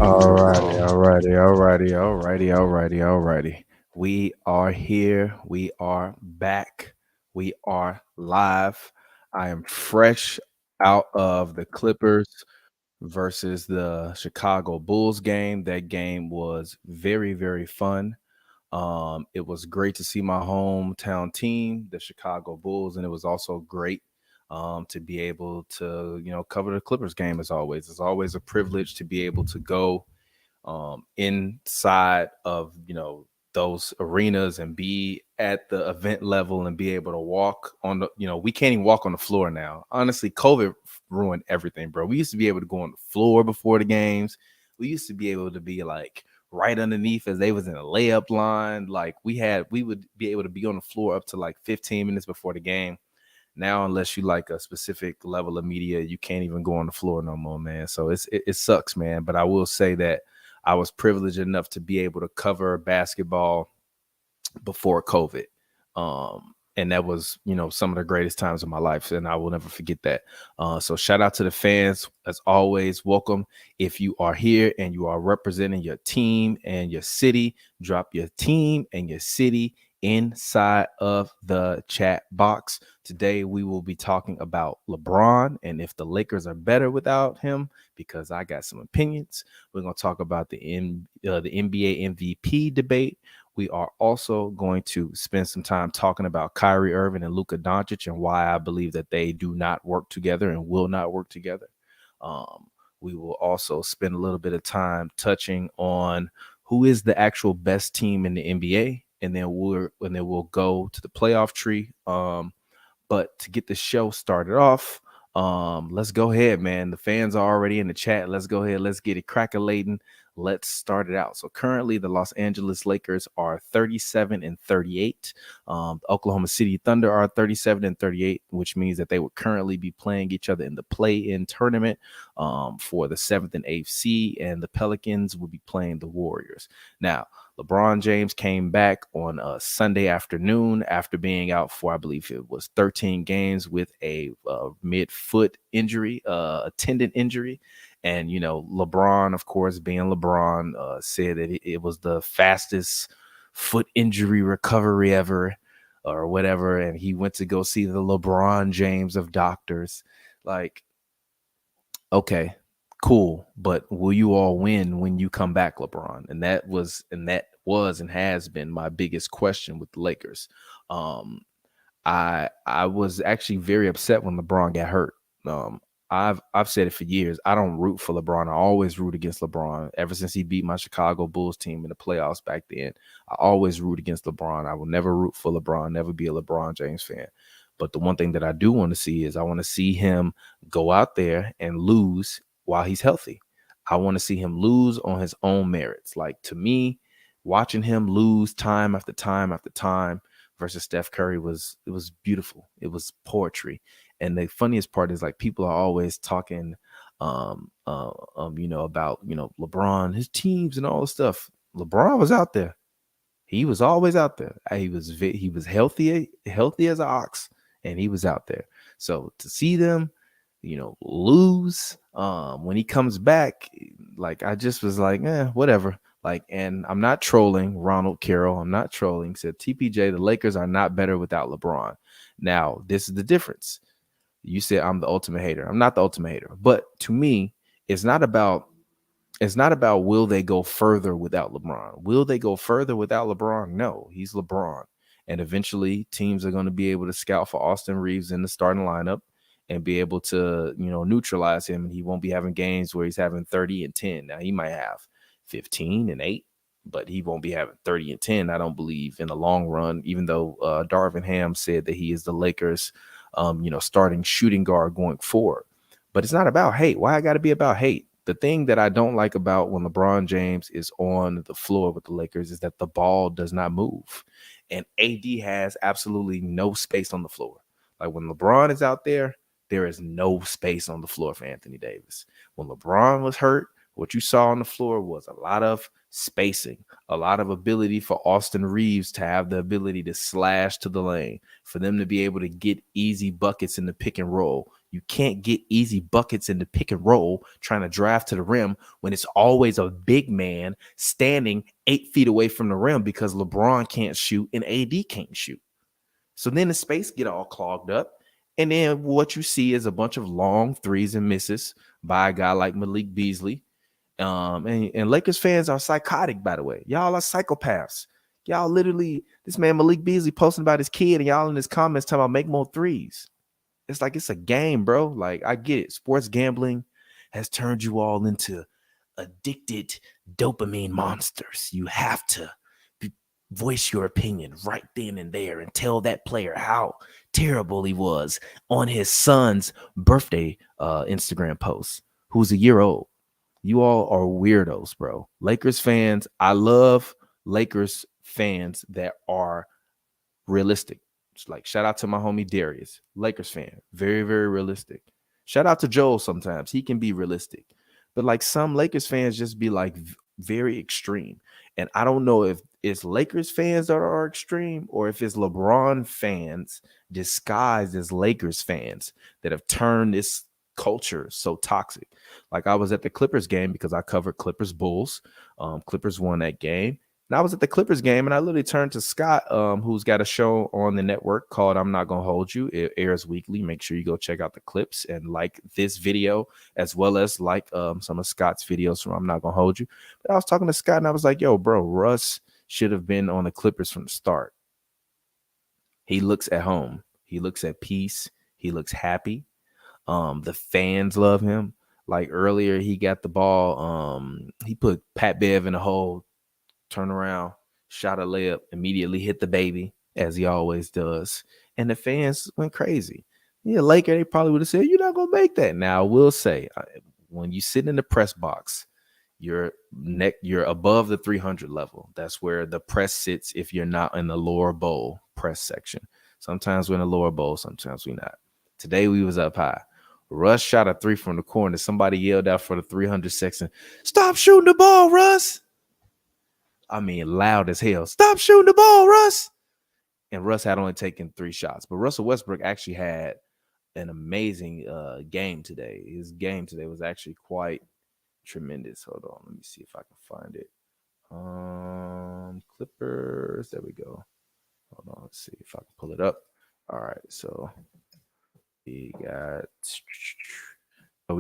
Alrighty. We are here. We are back. We are live. I am fresh out of the Clippers versus the Chicago Bulls game. That game was very, very fun. It was great to see my hometown team, the Chicago Bulls, and it was also great to be able to, cover the Clippers game as always. It's always a privilege to be able to go inside of those arenas and be at the event level and be able to walk on the we can't even walk on the floor now. Honestly, COVID ruined everything, bro. We used to be able to go on the floor before the games. We used to be able to be like right underneath as they was in a layup line. Like we would be able to be on the floor up to like 15 minutes before the game. Now, unless you like a specific level of media, you can't even go on the floor no more, man. So it sucks, man. But I will say that I was privileged enough to be able to cover basketball before COVID. And that was, some of the greatest times of my life. And I will never forget that. So shout out to the fans. As always, welcome. If you are here and you are representing your team and your city, drop your team and your city inside of the chat box. Today, we will be talking about LeBron and if the Lakers are better without him, because I got some opinions. We're going to talk about the NBA MVP debate. We are also going to spend some time talking about Kyrie Irving and Luka Doncic and why I believe that they do not work together and will not work together. We will also spend a little bit of time touching on who is the actual best team in the NBA, and then we'll go to the playoff tree. But to get the show started off, let's go ahead, man. The fans are already in the chat. Let's go ahead. Let's get it crack-a-lating. Let's start it out. So currently the Los Angeles Lakers are 37-38. The Oklahoma City Thunder are 37-38, which means that they would currently be playing each other in the play-in tournament for the 7th and 8th seed, and the Pelicans will be playing the Warriors. Now, LeBron James came back on a Sunday afternoon after being out for, I believe it was 13 games with a mid-foot injury, a tendon injury. And, LeBron, of course, being LeBron, said that it was the fastest foot injury recovery ever or whatever. And he went to go see the LeBron James of doctors. Like, okay, cool. But will you all win when you come back, LeBron? And that was and has been my biggest question with the Lakers. I was actually very upset when LeBron got hurt. I've said it for years. I don't root for LeBron. I always root against LeBron. Ever since he beat my Chicago Bulls team in the playoffs back then, I always root against LeBron. I will never root for LeBron, never be a LeBron James fan. But the one thing that I do want to see is I want to see him go out there and lose while he's healthy. I want to see him lose on his own merits. Like, to me, watching him lose time after time after time versus Steph Curry it was beautiful. It was poetry. And the funniest part is, like, people are always talking about LeBron, his teams and all this stuff. LeBron was out there. He was always out there. He was healthy as an ox, and he was out there. So to see them, lose when he comes back, like, I just was like, whatever. Like, and I'm not trolling Ronald Carroll. I'm not trolling. Said TPJ, the Lakers are not better without LeBron. Now, this is the difference. You said I'm the ultimate hater. I'm not the ultimate hater. But to me, it's not about will they go further without LeBron. Will they go further without LeBron? No, he's LeBron. And eventually teams are going to be able to scout for Austin Reeves in the starting lineup and be able to, neutralize him. And he won't be having games where he's having 30 and 10. Now, he might have 15 and 8, but he won't be having 30 and 10, I don't believe, in the long run, even though Darvin Ham said that he is the Lakers' starting shooting guard going forward. But it's not about hate. Why I got to be about hate? The thing that I don't like about when LeBron James is on the floor with the Lakers is that the ball does not move. And AD has absolutely no space on the floor. Like, when LeBron is out there, there is no space on the floor for Anthony Davis. When LeBron was hurt, what you saw on the floor was a lot of spacing, a lot of ability for Austin Reeves to have the ability to slash to the lane, for them to be able to get easy buckets in the pick and roll. You can't get easy buckets in the pick and roll trying to drive to the rim when it's always a big man standing 8 feet away from the rim because LeBron can't shoot and AD can't shoot. So then the space get all clogged up. And then what you see is a bunch of long threes and misses by a guy like Malik Beasley. And Lakers fans are psychotic, by the way. Y'all are psychopaths. Y'all literally, this man Malik Beasley posting about his kid, and y'all in his comments talking about make more threes. It's like it's a game, bro. Like, I get it. Sports gambling has turned you all into addicted dopamine monsters. You have to voice your opinion right then and there and tell that player how terrible he was on his son's birthday Instagram post, who's a year old. You all are weirdos, bro. Lakers fans, I love Lakers fans that are realistic. It's like, shout out to my homie Darius, Lakers fan, very, very realistic. Shout out to Joel sometimes. He can be realistic. But like some Lakers fans just be like very extreme. And I don't know if it's Lakers fans that are extreme or if it's LeBron fans disguised as Lakers fans that have turned this culture so toxic. Like, I was at the Clippers game because I covered Clippers Bulls. Clippers won that game. And I was at the Clippers game and I literally turned to Scott, who's got a show on the network called I'm Not Gonna Hold You. It airs weekly. Make sure you go check out the clips and like this video, as well as like some of Scott's videos from I'm Not Gonna Hold You. But I was talking to Scott and I was like, yo, bro, Russ should have been on the Clippers from the start. He looks at home. He looks at peace. He looks happy. The fans love him. Like earlier, he got the ball. He put Pat Bev in the hole, turn around, shot a layup, immediately hit the baby, as he always does. And the fans went crazy. Yeah, Laker, they probably would have said, you're not going to make that. Now, I will say, when you sit in the press box, you're above the 300 level. That's where the press sits if you're not in the lower bowl press section. Sometimes we're in the lower bowl, sometimes we're not. Today, we was up high. Russ shot a three from the corner. Somebody yelled out for the 300 section, stop shooting the ball, Russ. I mean, loud as hell. Stop shooting the ball, Russ. And Russ had only taken 3 shots. But Russell Westbrook actually had an amazing game today. His game today was actually quite tremendous. Hold on. Let me see if I can find it. Clippers. There we go. Hold on. Let's see if I can pull it up. All right. So we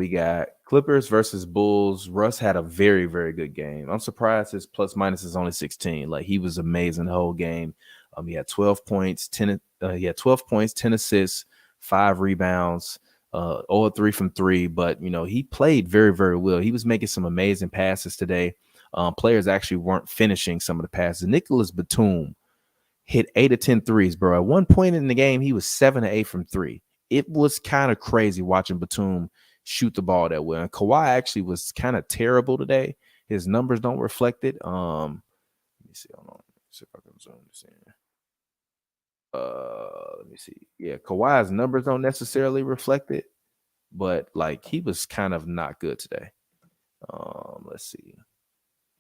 got Clippers versus Bulls. Russ had a very, very good game. I'm surprised his plus minus is only 16. Like, he was amazing the whole game. He had 12 points, 10 assists, 5 rebounds, 0-3 from 3. But, he played very, very well. He was making some amazing passes today. Players actually weren't finishing some of the passes. Nicholas Batum hit 8 of 10 threes, bro. At one point in the game, he was 7 of 8 from 3. It was kind of crazy watching Batum shoot the ball that well. And Kawhi actually was kind of terrible today. His numbers don't reflect it. Let me see. Hold on. Let's see if I can zoom this in. Let me see. Yeah, Kawhi's numbers don't necessarily reflect it, but like, he was kind of not good today. Let's see.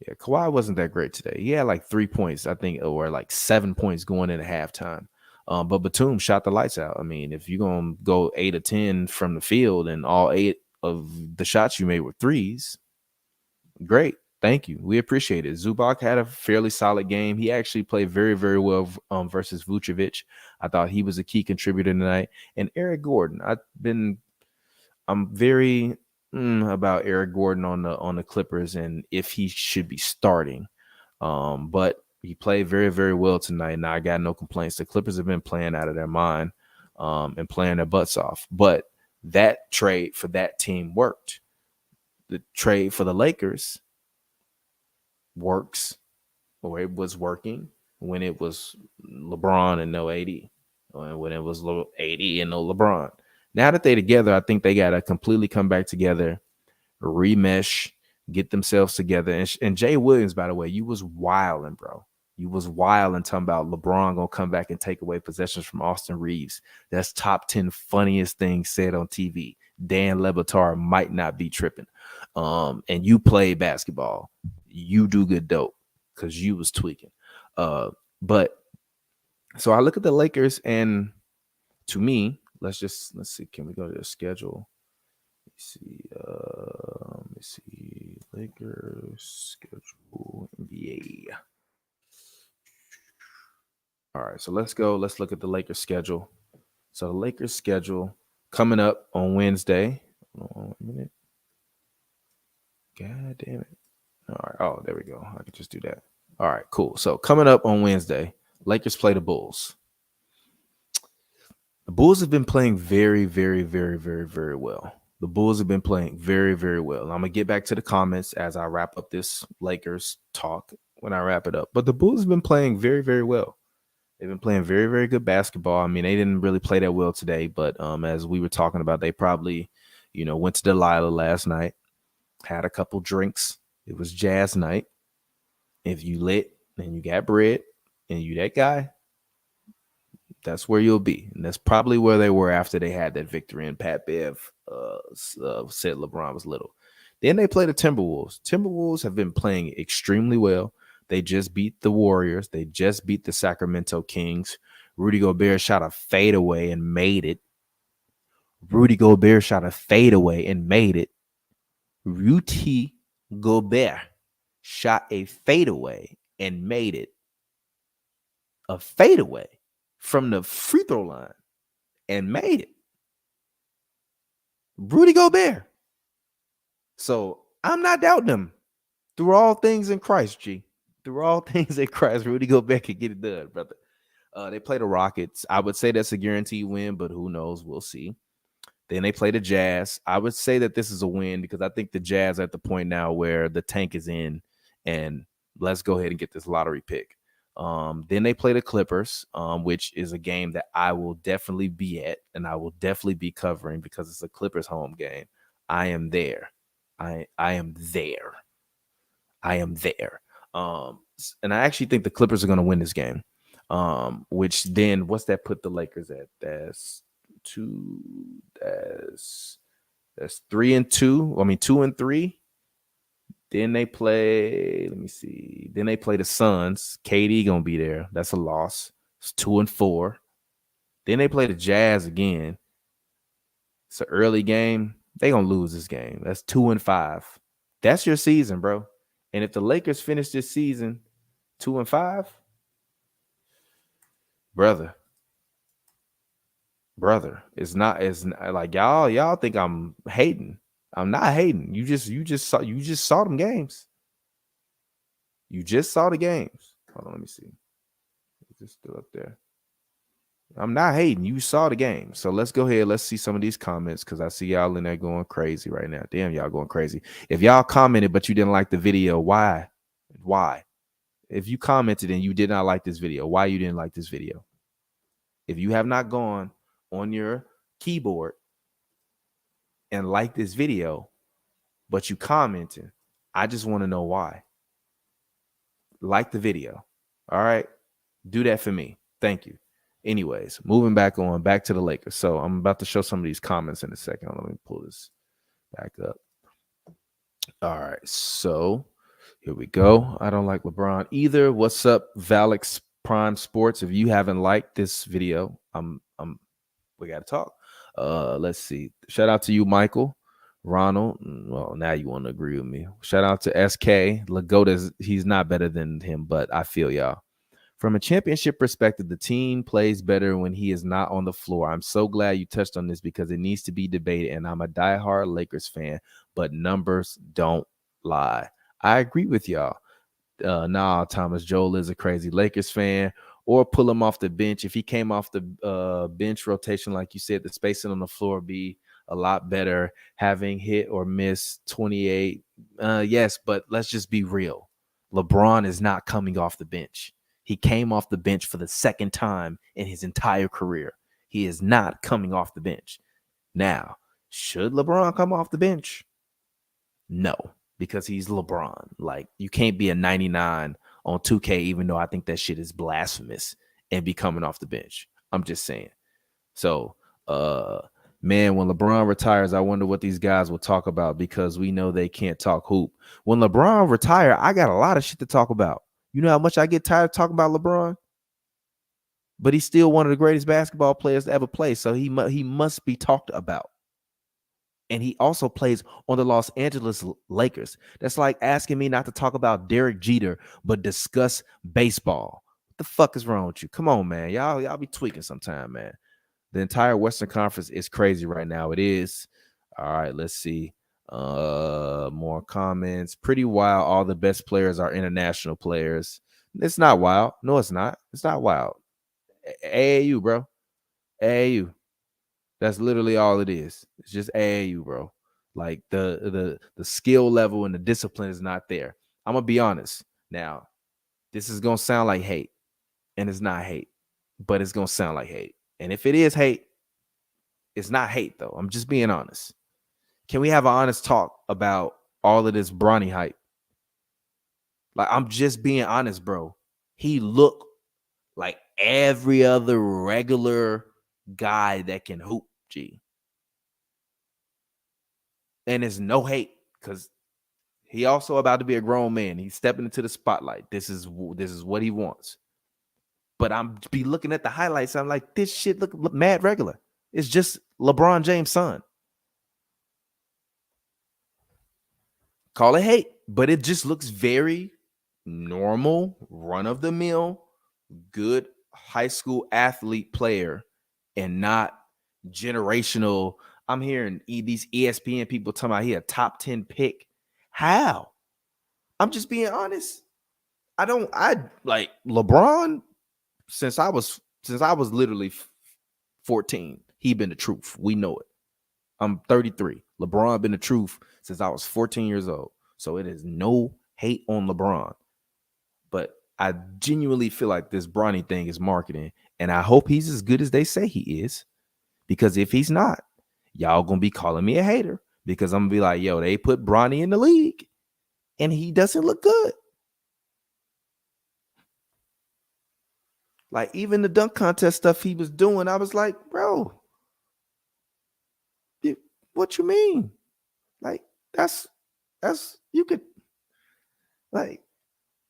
Yeah, Kawhi wasn't that great today. He had like 3 points, I think, or like 7 points going into halftime. But Batum shot the lights out. I mean, if you're going to go 8 of 10 from the field and all 8 of the shots you made were threes, great. Thank you. We appreciate it. Zubac had a fairly solid game. He actually played very, very well versus Vucevic. I thought he was a key contributor tonight. And Eric Gordon, I'm very about Eric Gordon on the Clippers and if he should be starting. But he played very, very well tonight, and I got no complaints. The Clippers have been playing out of their mind and playing their butts off. But that trade for that team worked. The trade for the Lakers works, or it was working when it was LeBron and no AD, or when it was AD and no LeBron. Now that they're together, I think they got to completely come back together, remesh, get themselves together. And Jay Williams, by the way, you was wilding, bro. You was wilding talking about LeBron going to come back and take away possessions from Austin Reeves. That's top 10 funniest things said on TV. Dan LeBatard might not be tripping. And you play basketball. You do good dope because you was tweaking. But so I look at the Lakers, and to me, let's see. Can we go to the schedule? Let me see. Lakers schedule NBA. All right, so let's go. Let's look at the Lakers schedule. So the Lakers schedule coming up on Wednesday. Hold on a minute. God damn it. All right. Oh, there we go. I can just do that. All right, cool. So coming up on Wednesday, Lakers play the Bulls. The Bulls have been playing very, very, very, very, very well. The Bulls have been playing very, very well. I'm going to get back to the comments as I wrap up this Lakers talk when I wrap it up. But the Bulls have been playing very, very well. They've been playing very, very good basketball. I mean, they didn't really play that well today, but as we were talking about, they probably, went to Delilah last night, had a couple drinks. It was jazz night. If you lit and you got bread and you that guy, that's where you'll be. And that's probably where they were after they had that victory. And Pat Bev said LeBron was little. Then they played the Timberwolves. Timberwolves have been playing extremely well. They just beat the Warriors. They just beat the Sacramento Kings. Rudy Gobert shot a fadeaway and made it. Rudy Gobert shot a fadeaway and made it. Rudy Gobert shot a fadeaway and made it. A fadeaway from the free throw line and made it. Rudy Gobert. So I'm not doubting him. Through all things in Christ, G. Through all things in Christ, Rudy Gobert can get it done, brother. They play the Rockets. I would say that's a guaranteed win, but who knows? We'll see. Then they play the Jazz. I would say that this is a win because I think the Jazz are at the point now where the tank is in, and let's go ahead and get this lottery pick. Then they play the Clippers, which is a game that I will definitely be at, and I will definitely be covering because it's a Clippers home game. I am there. I am there. I am there. And I actually think the Clippers are going to win this game. Which then what's that put the Lakers at? That's 3-2. I mean 2-3. Then they play, let me see. Then they play the Suns. KD gonna be there. That's a loss. It's 2-4. Then they play the Jazz again. It's an early game. They gonna lose this game. That's 2-5. That's your season, bro. And if the Lakers finish this season 2-5, brother, it's not like y'all think I'm hating. I'm not hating. You just saw them games. You just saw the games. Hold on, let me see. Is this still up there? I'm not hating. You saw the game. So let's go ahead. Let's see some of these comments because I see y'all in there going crazy right now. Damn, y'all going crazy. If y'all commented but you didn't like the video, why? Why? If you commented and you did not like this video, why you didn't like this video? If you have not gone on your keyboard and liked this video, but you commented, I just want to know why. Like the video. All right. Do that for me. Thank you. Anyways, moving back to the Lakers. So I'm about to show some of these comments in a second. Let me pull this back up. All right. So here we go. I don't like LeBron either. What's up, Valix Prime Sports? If you haven't liked this video, we got to talk. Let's see. Shout out to you, Michael. Ronald, well, now you want to agree with me. Shout out to SK. Lagoda, he's not better than him, but I feel y'all. From a championship perspective, the team plays better when he is not on the floor. I'm so glad you touched on this because it needs to be debated, and I'm a diehard Lakers fan, but numbers don't lie. I agree with y'all. Nah, Thomas Joel is a crazy Lakers fan. Or pull him off the bench. If he came off the bench rotation, like you said, the spacing on the floor would be a lot better. Having hit or miss 28, yes, but let's just be real. LeBron is not coming off the bench. He came off the bench for the second time in his entire career. He is not coming off the bench. Now, should LeBron come off the bench? No, because he's LeBron. Like, you can't be a 99 on 2K, even though I think that shit is blasphemous, and be coming off the bench. I'm just saying. So, man, when LeBron retires, I wonder what these guys will talk about because we know they can't talk hoop. When LeBron retire, I got a lot of shit to talk about. You know how much I get tired of talking about LeBron? but he's still one of the greatest basketball players to ever play. So he must be talked about. And he also plays on the Los Angeles Lakers. That's like asking me not to talk about Derek Jeter, but discuss baseball. What the fuck is wrong with you? Come on, man. Y'all be tweaking sometime, man. The entire Western Conference is crazy right now. It is. All right, let's see. More comments. Pretty wild. All the best players are international players. It's not wild. No, it's not. It's not wild. AAU, bro. AAU. That's literally all it is. It's just AAU, bro. Like the skill level and the discipline is not there. I'm gonna be honest. Now, this is gonna sound like hate, and it's not hate, but it's gonna sound like hate. And if it is hate, it's not hate though. I'm just being honest. Can we have an honest talk about all of this Bronny hype? Like, I'm just being honest, bro. He looked like every other regular guy that can hoop, G. And it's no hate because he also about to be a grown man. He's stepping into the spotlight. This is what he wants. But I'm be looking at the highlights. I'm like, this shit look mad regular. It's just LeBron James' son. Call it hate, but it just looks very normal, run-of-the-mill, good high school athlete player, and not generational. I'm hearing these ESPN people talking about he a top 10 pick. How? I'm just being honest. I like LeBron since I was literally 14. He been the truth. We know it. I'm 33. LeBron been the truth since I was 14 years old. So it is no hate on LeBron. But I genuinely feel like this Bronny thing is marketing. And I hope he's as good as they say he is. Because if he's not, y'all gonna be calling me a hater. Because I'm gonna be like, yo, they put Bronny in the league and he doesn't look good. Like, even the dunk contest stuff he was doing, I was like, bro, what you mean? Like, that's you could, like,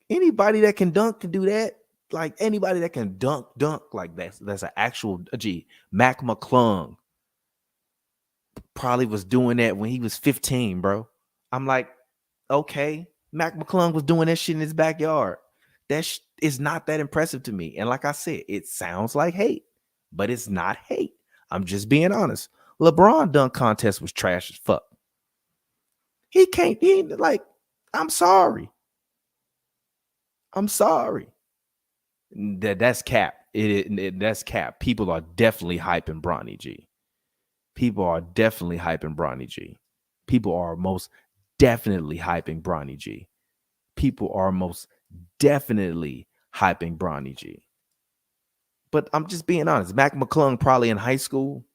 anybody that can dunk can do that. Like, anybody that can dunk, like that's an actual G. Mac McClung probably was doing that when he was 15, bro. I'm like, okay, Mac McClung was doing that shit in his backyard. That is not that impressive to me. And like I said, it sounds like hate, but it's not hate. I'm just being honest. LeBron dunk contest was trash as fuck. He ain't like, I'm sorry. That's cap. That's cap. People are definitely hyping Bronny G. People are definitely hyping Bronny G. People are most definitely hyping Bronny G. People are most definitely hyping Bronny G. But I'm just being honest. Mac McClung probably in high school.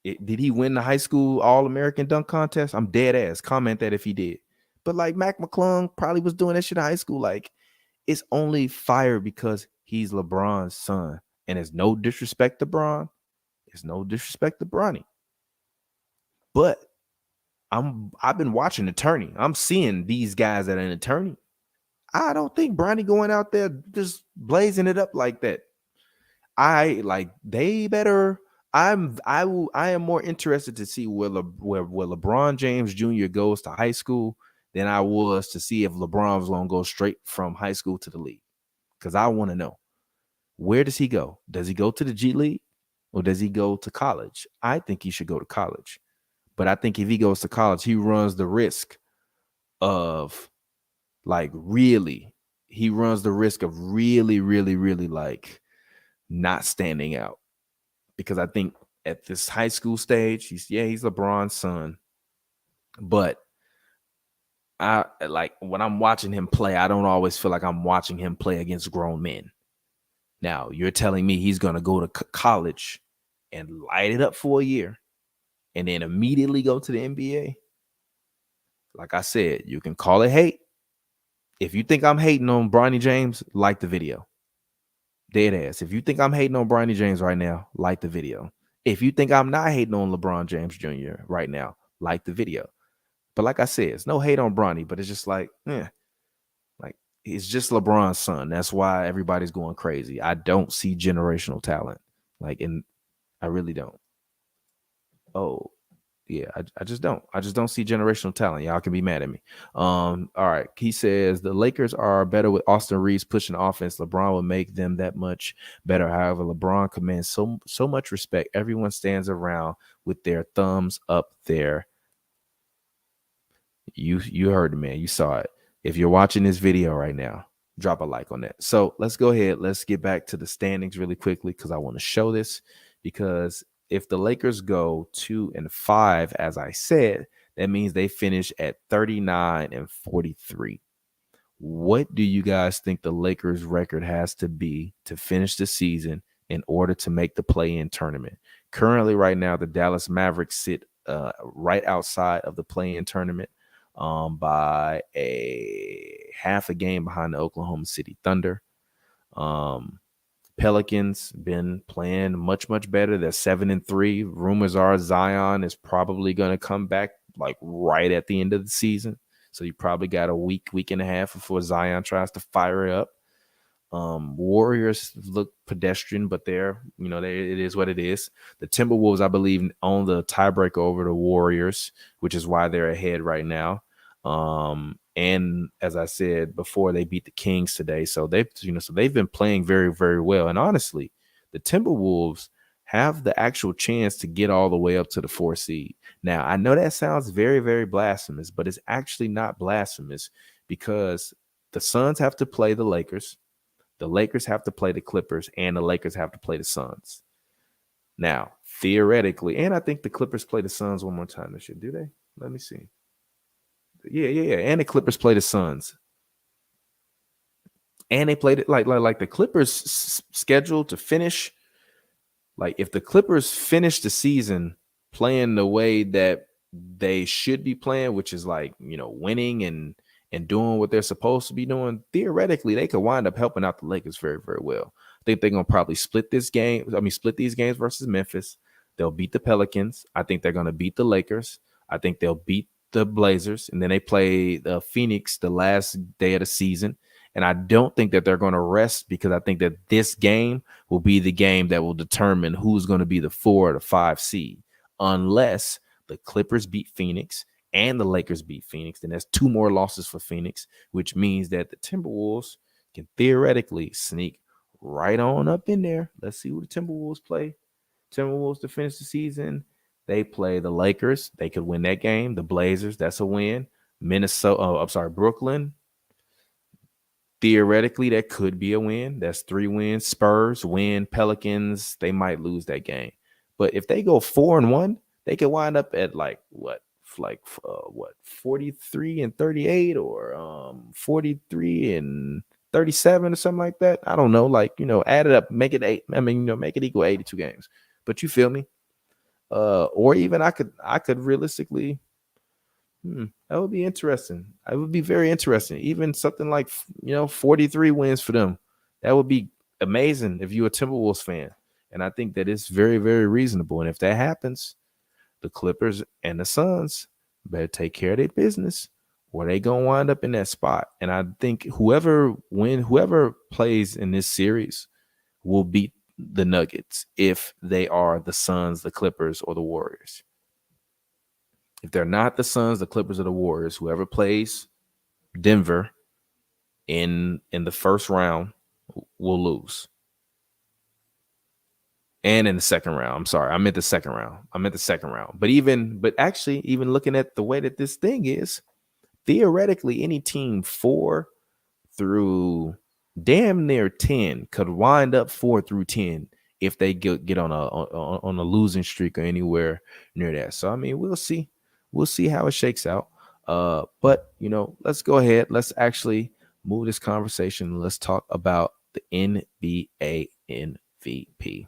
Did he win the high school All-American dunk contest? I'm dead ass. Comment that if he did. But like, Mac McClung probably was doing that shit in high school. Like, it's only fire because he's LeBron's son. And it's no disrespect to Bron. It's no disrespect to Bronny. But I've been watching Attorney. I'm seeing these guys that are an attorney. I don't think Bronny going out there just blazing it up like that. They better. I am more interested to see where LeBron James Jr. goes to high school than I was to see if LeBron was gonna go straight from high school to the league. Because I want to know, where does he go? Does he go to the G League or does he go to college? I think he should go to college. But I think if he goes to college, he runs the risk of really like not standing out. Because I think at this high school stage, he's LeBron's son. But I like when I'm watching him play, I don't always feel like I'm watching him play against grown men. Now, you're telling me he's going to go to college and light it up for a year and then immediately go to the NBA? Like I said, you can call it hate. If you think I'm hating on Bronny James, like the video. Dead ass. If you think I'm hating on Bronny James right now, like the video. If you think I'm not hating on LeBron James Jr. right now, like the video. But like I said, it's no hate on Bronny, but it's just like, like, He's just LeBron's son. That's why everybody's going crazy. I don't see generational talent. And I really don't. Oh, yeah, I just don't. I just don't see generational talent. Y'all can be mad at me. All right. He says the Lakers are better with Austin Reeves pushing the offense. LeBron will make them that much better. However, LeBron commands so much respect. Everyone stands around with their thumbs up there. You heard the man. You saw it. If you're watching this video right now, drop a like on that. So let's go ahead. Let's get back to the standings really quickly because I want to show this. Because if the Lakers go 2-5, as I said, that means they finish at 39-43. What do you guys think the Lakers record has to be to finish the season in order to make the play-in tournament? Currently, right now, the Dallas Mavericks sit right outside of the play-in tournament by a half a game behind the Oklahoma City Thunder. Pelicans been playing much better. They're 7-3. Rumors are Zion is probably going to come back like right at the end of the season. So you probably got a week and a half before Zion tries to fire it up. Warriors look pedestrian, but it is what it is. The Timberwolves, I believe, own the tiebreaker over the Warriors, which is why they're ahead right now. And as I said before, they beat the Kings today, so they've been playing very, very well. And honestly, the Timberwolves have the actual chance to get all the way up to the 4 seed. Now, I know that sounds very, very blasphemous, but it's actually not blasphemous because the Suns have to play the Lakers. The Lakers have to play the Clippers, and the Lakers have to play the Suns. Now, theoretically, and I think the Clippers play the Suns one more time this year. Do they? Let me see. Yeah. And the Clippers play the Suns. And they played it like the Clippers scheduled to finish. Like if the Clippers finish the season playing the way that they should be playing, which is winning and doing what they're supposed to be doing, theoretically they could wind up helping out the Lakers very, very well. I think they're gonna probably split these games versus Memphis. They'll beat the Pelicans. I think they're gonna beat the Lakers. I think they'll beat the Blazers, and then they play the Phoenix the last day of the season. And I don't think that they're going to rest because I think that this game will be the game that will determine who's going to be the 4 or the 5 seed, unless the Clippers beat Phoenix and the Lakers beat Phoenix. Then there's 2 more losses for Phoenix, which means that the Timberwolves can theoretically sneak right on up in there. Let's see who the Timberwolves play. Timberwolves to finish the season. They play the Lakers. They could win that game. The Blazers, that's a win. Brooklyn. Theoretically, that could be a win. That's 3 wins. Spurs win. Pelicans, they might lose that game. But if they go 4-1, they could wind up at 43-38 or 43-37 or something like that. I don't know. Add it up, make it 8. Make it equal 82 games. But you feel me? Or even I could realistically. That would be interesting. It would be very interesting. Even something like 43 wins for them. That would be amazing if you're a Timberwolves fan. And I think that it's very, very reasonable. And if that happens, the Clippers and the Suns better take care of their business, or they gonna wind up in that spot. And I think whoever plays in this series will beat the Nuggets if they are the Suns, the Clippers, or the Warriors. If they're not the Suns, the Clippers, or the Warriors, whoever plays Denver in the first round will lose. And in the second round, I'm sorry, I meant the second round. But actually, even looking at the way that this thing is, theoretically, any team 4 through damn near 10 could wind up 4 through 10 if they get on a losing streak or anywhere near that. So I mean, we'll see how it shakes out. But let's go ahead. Let's actually move this conversation. Let's talk about the NBA MVP.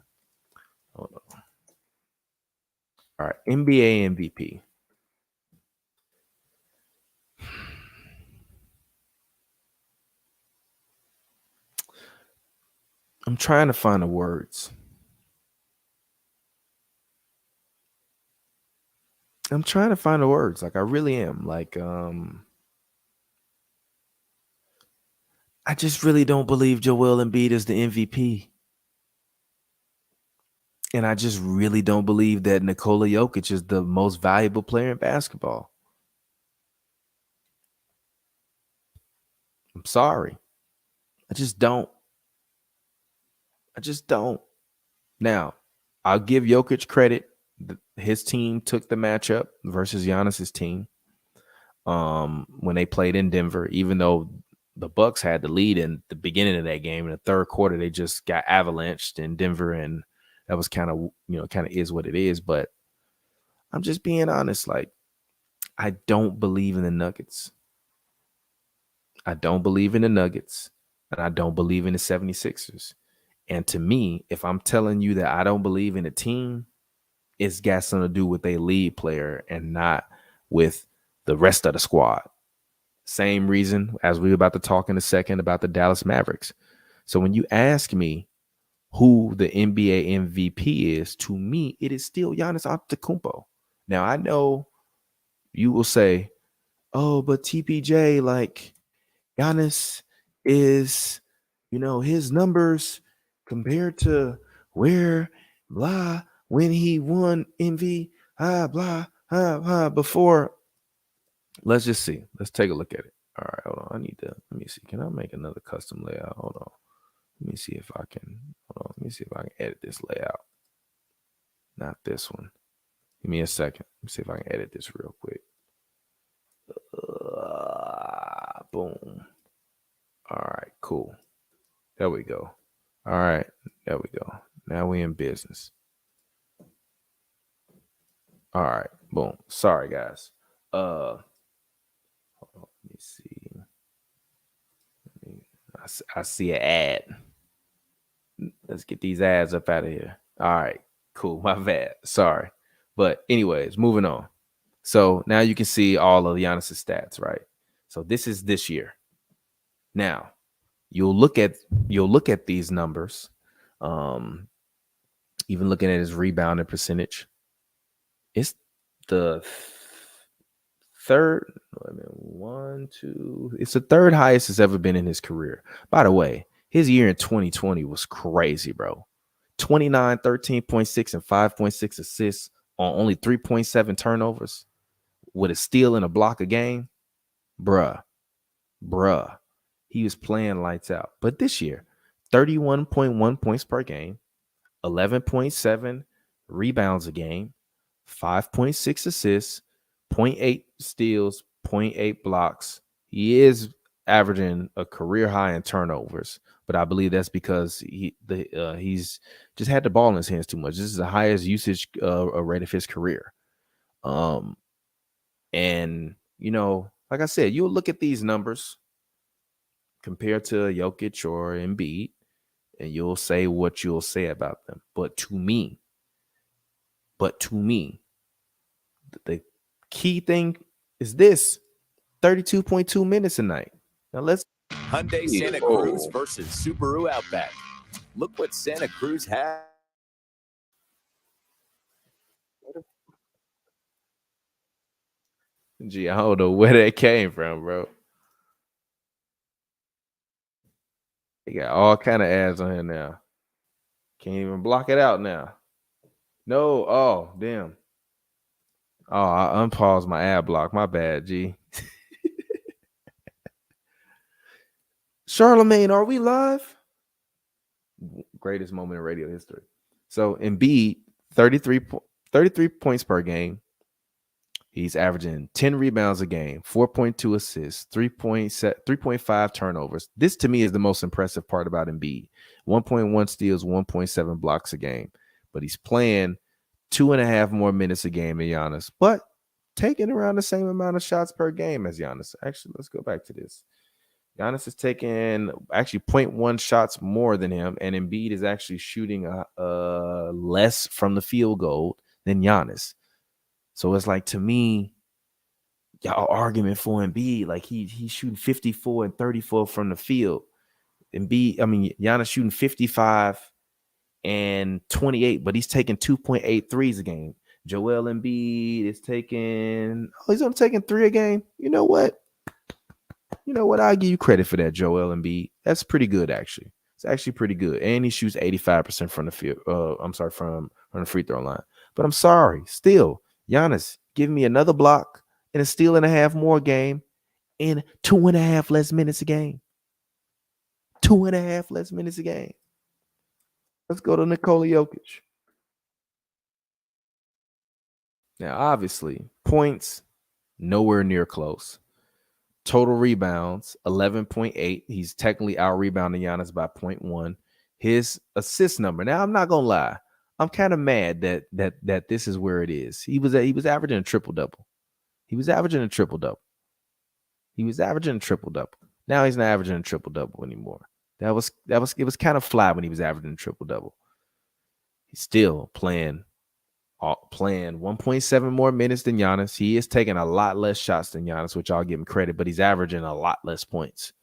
Hold on. All right, NBA MVP. I'm trying to find the words. Like I really am. I just really don't believe Joel Embiid is the MVP. And I just really don't believe that Nikola Jokic is the most valuable player in basketball. I'm sorry. I just don't. Now, I'll give Jokic credit. His team took the matchup versus Giannis's team when they played in Denver, even though the Bucks had the lead in the beginning of that game. In the third quarter, they just got avalanched in Denver, and that was kind of is what it is. But I'm just being honest. Like, I don't believe in the Nuggets. I don't believe in the Nuggets, and I don't believe in the 76ers. And to me, if I'm telling you that I don't believe in a team, it's got something to do with a lead player and not with the rest of the squad. Same reason as we were about to talk in a second about the Dallas Mavericks. So when you ask me who the NBA MVP is, to me, it is still Giannis Antetokounmpo. Now, I know you will say, oh, but TPJ, like Giannis is, his numbers compared to where blah when he won MV before. Let's just see. Let's take a look at it. All right, hold on. Let me see. Can I make another custom layout? Hold on. Let me see if I can. Hold on. Let me see if I can edit this layout. Not this one. Give me a second. Let me see if I can edit this real quick. Boom. All right, cool. There we go. All right, there we go. Now we in business. All right, boom. Sorry, guys. Hold on, let me see. I see an ad. Let's get these ads up out of here. All right, cool. My bad. Sorry. But anyways, moving on. So now you can see all of Giannis's stats, right? So this is this year. Now you'll look at these numbers. Even looking at his rebounding percentage, it's the third. It's the third highest it's ever been in his career. By the way, his year in 2020 was crazy, bro. 29, 13.6, and 5.6 assists on only 3.7 turnovers with a steal and a block a game. Bruh. He was playing lights out. But this year, 31.1 points per game, 11.7 rebounds a game, 5.6 assists, 0.8 steals, 0.8 blocks. He is averaging a career high in turnovers, but I believe that's because he's just had the ball in his hands too much. This is the highest usage rate of his career. And like I said, you'll look at these numbers compared to Jokic or Embiid, and you'll say what you'll say about them. But to me, the key thing is this: 32.2 minutes a night. Now let's Hyundai Santa Cruz versus Subaru Outback. Look what Santa Cruz has. Gee, I don't know where that came from, bro. They got all kind of ads on here now. Can't even block it out now. No, oh damn. Oh, I unpaused my ad block. My bad, G. Charlemagne, are we live? Greatest moment in radio history. So Embiid, 33 points per game. He's averaging 10 rebounds a game, 4.2 assists, 3.5 turnovers. This to me is the most impressive part about Embiid. 1.1 steals, 1.7 blocks a game. But he's playing 2.5 more minutes a game than Giannis, but taking around the same amount of shots per game as Giannis. Actually, let's go back to this. Giannis is taking actually 0.1 shots more than him, and Embiid is actually shooting less from the field goal than Giannis. So it's like, to me, y'all argument for Embiid, like he's shooting 54 and 34 from the field. Giannis shooting 55 and 28, but he's taking 2.8 threes a game. Joel Embiid is he's only taking 3 a game. You know what? You know what? I'll give you credit for that, Joel Embiid. That's pretty good, actually. It's actually pretty good. And he shoots 85% from the field. From the free throw line. But I'm sorry, still, Giannis, give me another block and a steal and a half more game in 2.5 less minutes a game. 2.5 less minutes a game. Let's go to Nikola Jokic. Now, obviously, points, nowhere near close. Total rebounds, 11.8. He's technically out-rebounding Giannis by 0.1. His assist number. Now, I'm not going to lie. I'm kind of mad that this is where it is. He was averaging a triple-double. He was averaging a triple-double. Now he's not averaging a triple-double anymore. It was kind of fly when he was averaging a triple-double. He's still playing 1.7 more minutes than Giannis. He is taking a lot less shots than Giannis, which I'll give him credit, but he's averaging a lot less points.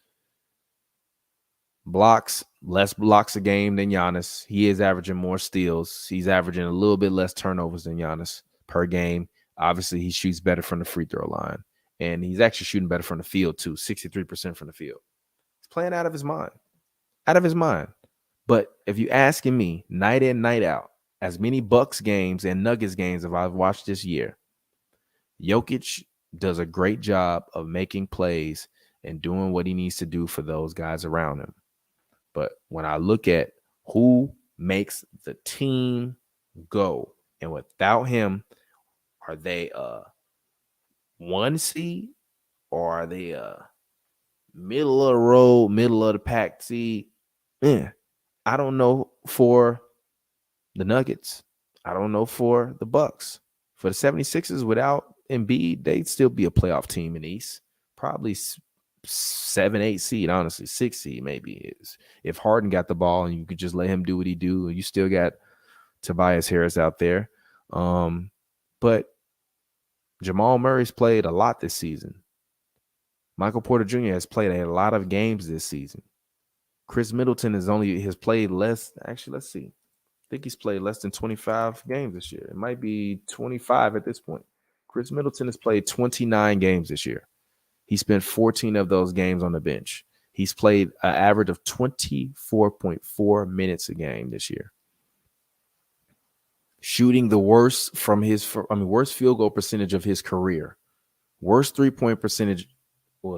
Less blocks a game than Giannis. He is averaging more steals. He's averaging a little bit less turnovers than Giannis per game. Obviously, he shoots better from the free throw line, and he's actually shooting better from the field too, 63% from the field. He's playing out of his mind. But if you asking me, night in, night out, as many Bucks games and Nuggets games as I've watched this year, Jokic does a great job of making plays and doing what he needs to do for those guys around him. But when I look at who makes the team go, and without him, are they a 1 seed or are they a middle of the road, middle of the pack seed? I don't know for the Nuggets. I don't know for the Bucks. For the 76ers, without Embiid, they'd still be a playoff team in the East. Probably 7, 8 seed, honestly. 6 seed maybe. If Harden got the ball and you could just let him do what he do, and you still got Tobias Harris out there. But Jamal Murray's played a lot this season. Michael Porter Jr. has played a lot of games this season. Chris Middleton has played less. Actually, let's see. I think he's played less than 25 games this year. It might be 25 at this point. Chris Middleton has played 29 games this year. He spent 14 of those games on the bench. He's played an average of 24.4 minutes a game this year. Shooting the worst worst field goal percentage of his career. Worst 3-point percentage,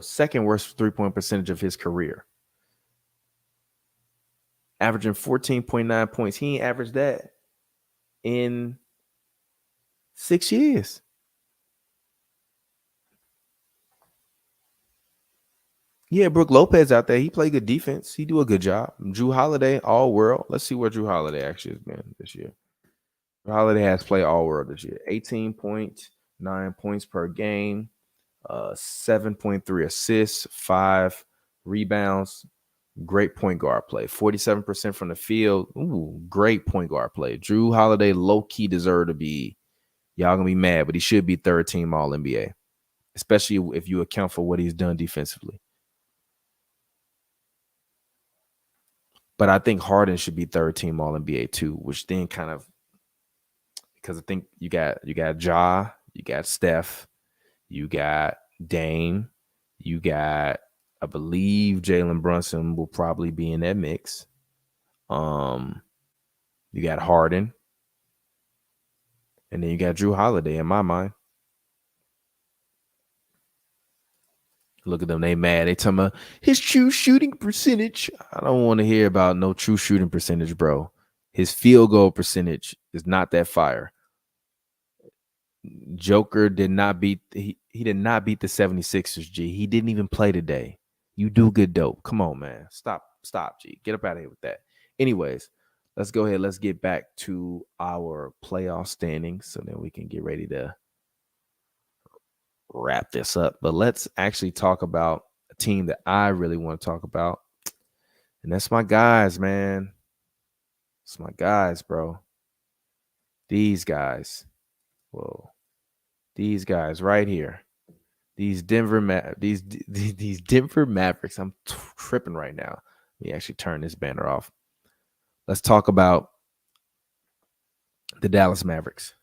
second worst 3-point percentage of his career. Averaging 14.9 points. He ain't averaged that in 6 years. Yeah, Brook Lopez out there. He played good defense. He do a good job. Drew Holiday, all world. Let's see where Drew Holiday actually has been this year. Drew Holiday has played all world this year. 18.9 points per game, 7.3 assists, 5 rebounds. Great point guard play. 47% from the field. Ooh, great point guard play. Drew Holiday low-key deserved to be, y'all gonna be mad, but he should be third team All-NBA, especially if you account for what he's done defensively. But I think Harden should be third team All-NBA too, which then kind of, because I think you got Ja, you got Steph, you got Dame, you got, I believe Jalen Brunson will probably be in that mix. You got Harden, and then you got Drew Holiday in my mind. Look at them, they mad. They talking about his true shooting percentage. I don't want to hear about no true shooting percentage, bro. His field goal percentage is not that fire. Joker did not beat he did not beat the 76ers, G. He didn't even play today. You do good dope. Come on, man. Stop, G. Get up out of here with that. Anyways, let's go ahead. Let's get back to our playoff standings so then we can get ready to wrap this up. But let's actually talk about a team that I really want to talk about. And that's my guys, man. It's my guys, bro. These guys. Whoa. These guys right here. These Denver Mavericks. I'm tripping right now. Let me actually turn this banner off. Let's talk about the Dallas Mavericks.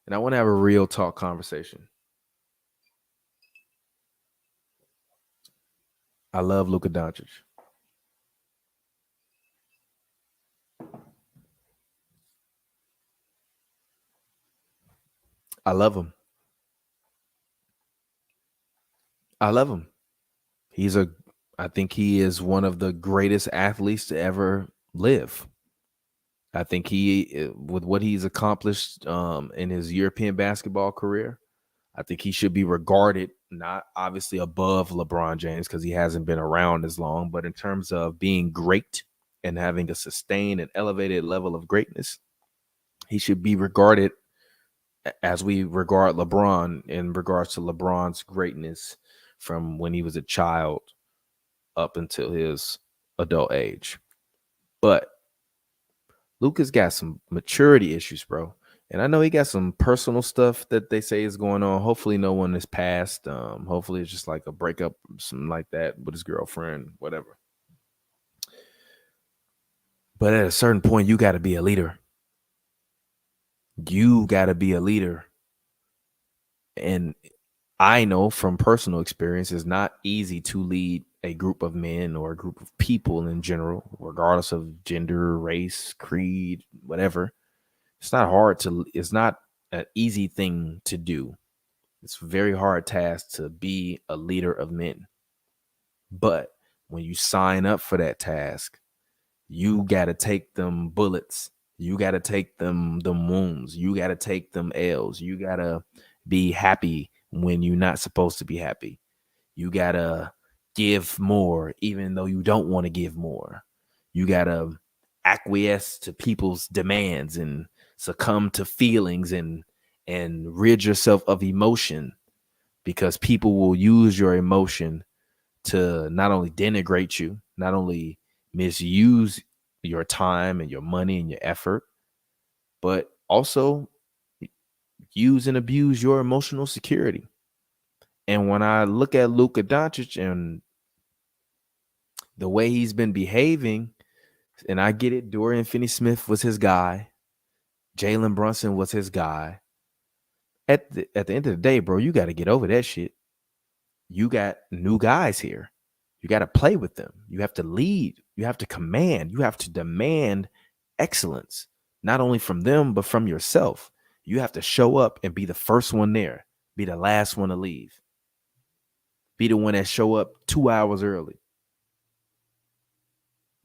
And I want to have a real talk conversation. I love Luka Doncic. I love him. I love him. I think he is one of the greatest athletes to ever live. I think with what he's accomplished in his European basketball career, I think he should be regarded not obviously above LeBron James because he hasn't been around as long, but in terms of being great and having a sustained and elevated level of greatness, he should be regarded as we regard LeBron in regards to LeBron's greatness from when he was a child up until his adult age. But Luka's got some maturity issues, bro. And I know he got some personal stuff that they say is going on. Hopefully no one is passed. Hopefully it's just like a breakup, something like that with his girlfriend, whatever. But at a certain point, you got to be a leader. You got to be a leader. And I know from personal experience, it's not easy to lead a group of men or a group of people in general, regardless of gender, race, creed, whatever. It's not an easy thing to do. It's a very hard task to be a leader of men. But when you sign up for that task, you got to take them bullets. You got to take them wounds. You got to take them L's. You got to be happy when you're not supposed to be happy. You got to give more even though you don't want to give more. You got to acquiesce to people's demands and succumb to feelings and rid yourself of emotion, because people will use your emotion to not only denigrate you, not only misuse your time and your money and your effort, but also use and abuse your emotional security. And when I look at Luka Doncic and the way he's been behaving, and I get it, Dorian Finney-Smith was his guy, Jalen Brunson was his guy. At the end of the day, bro, you got to get over that shit. You got new guys here. You got to play with them. You have to lead. You have to command. You have to demand excellence, not only from them, but from yourself. You have to show up and be the first one there, be the last one to leave, be the one that show up 2 hours early,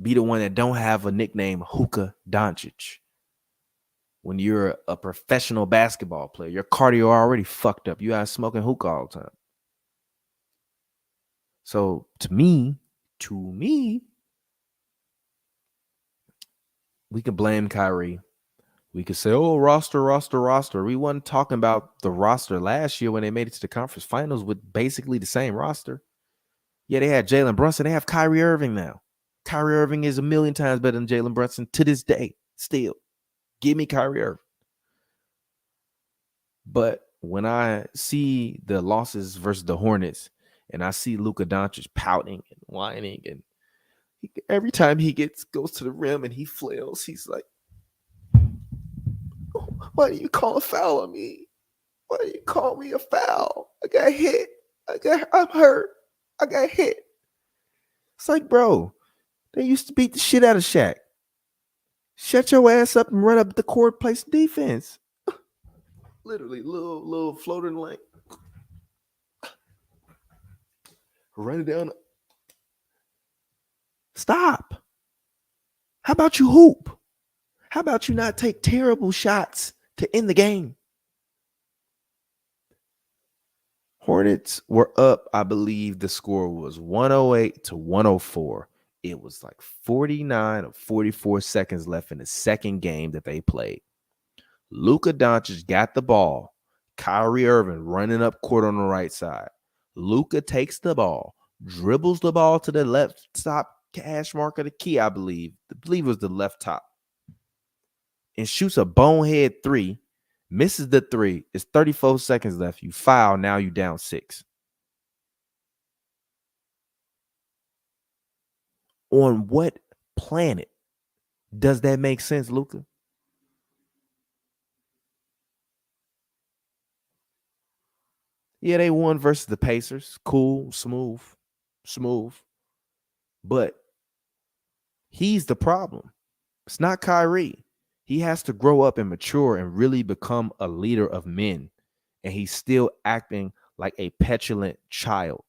be the one that don't have a nickname, Hookah Doncic. When you're a professional basketball player, your cardio already fucked up. You out smoking hookah all the time. So to me, we can blame Kyrie. We could say, oh, roster. We wasn't talking about the roster last year when they made it to the conference finals with basically the same roster. Yeah, they had Jalen Brunson. They have Kyrie Irving now. Kyrie Irving is a million times better than Jalen Brunson to this day. Still, give me Kyrie Irving. But when I see the losses versus the Hornets and I see Luka Doncic pouting and whining, and every time he goes to the rim and he flails, he's like, why do you call a foul on me? Why do you call me a foul? I got hit. I'm hurt. I got hit. It's like, bro, they used to beat the shit out of Shaq. Shut your ass up and run up the court, play some defense. Literally, little floating lane. Run it down. Stop. How about you hoop? How about you not take terrible shots to end the game? Hornets were up, I believe the score was 108 to 104. It was like 49 or 44 seconds left in the second game that they played. Luka Doncic got the ball. Kyrie Irving running up court on the right side. Luka takes the ball, dribbles the ball to the left top hash mark of the key, I believe. I believe it was the left top. And shoots a bonehead three. Misses the three. It's 34 seconds left. You foul. Now you down 6. On what planet does that make sense, Luka? Yeah, they won versus the Pacers. Cool, smooth. But he's the problem. It's not Kyrie. He has to grow up and mature and really become a leader of men. And he's still acting like a petulant child.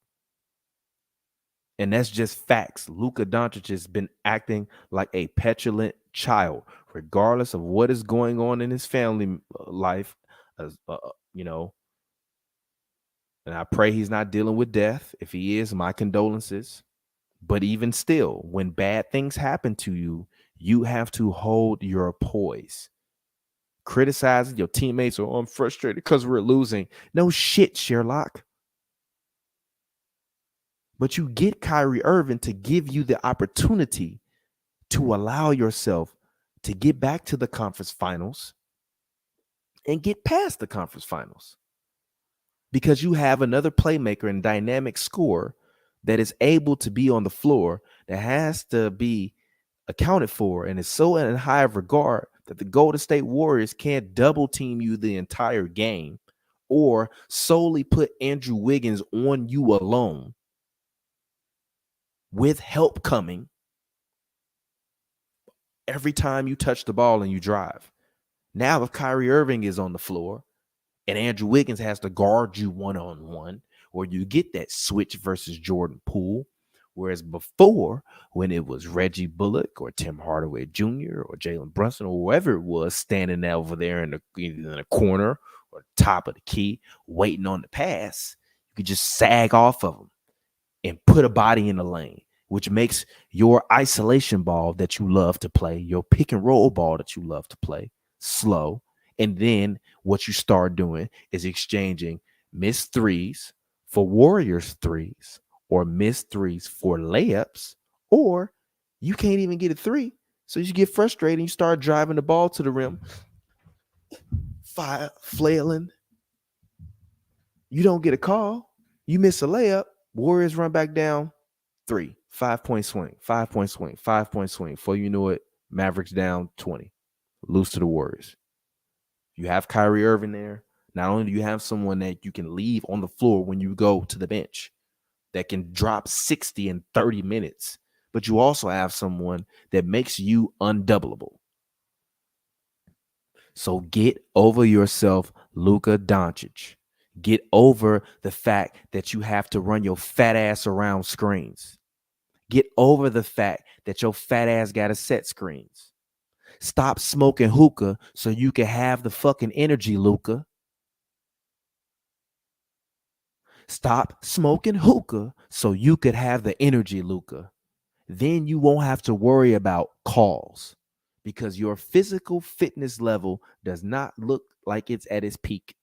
And that's just facts. Luka Doncic has been acting like a petulant child, regardless of what is going on in his family life. You know, and I pray he's not dealing with death. If he is, my condolences. But even still, when bad things happen to you, you have to hold your poise. Criticizing your teammates or I'm frustrated because we're losing. No shit, Sherlock. But you get Kyrie Irving to give you the opportunity to allow yourself to get back to the conference finals and get past the conference finals. Because you have another playmaker and dynamic scorer that is able to be on the floor, that has to be accounted for, and is so in high of regard that the Golden State Warriors can't double team you the entire game or solely put Andrew Wiggins on you alone with help coming every time you touch the ball and you drive. Now, if Kyrie Irving is on the floor and Andrew Wiggins has to guard you one-on-one, or you get that switch versus Jordan Poole, whereas before, when it was Reggie Bullock or Tim Hardaway Jr. or Jalen Brunson or whoever it was standing over there in the corner or top of the key waiting on the pass, you could just sag off of them and put a body in the lane, which makes your isolation ball that you love to play, your pick and roll ball that you love to play, slow. And then what you start doing is exchanging missed threes for Warriors threes, or missed threes for layups, or you can't even get a three. So you get frustrated and you start driving the ball to the rim, flailing. You don't get a call. You miss a layup. Warriors run back down 3, 5-point swing, 5-point swing, 5-point swing. Before you know it, Mavericks down 20, lose to the Warriors. You have Kyrie Irving there. Not only do you have someone that you can leave on the floor when you go to the bench that can drop 60 in 30 minutes, but you also have someone that makes you undoubleable. So get over yourself, Luka Doncic. Get over the fact that you have to run your fat ass around screens. Get over the fact that your fat ass got to set screens. Stop smoking hookah so you can have the fucking energy, Luka. Stop smoking hookah so you could have the energy, Luka. Then you won't have to worry about calls because your physical fitness level does not look like it's at its peak.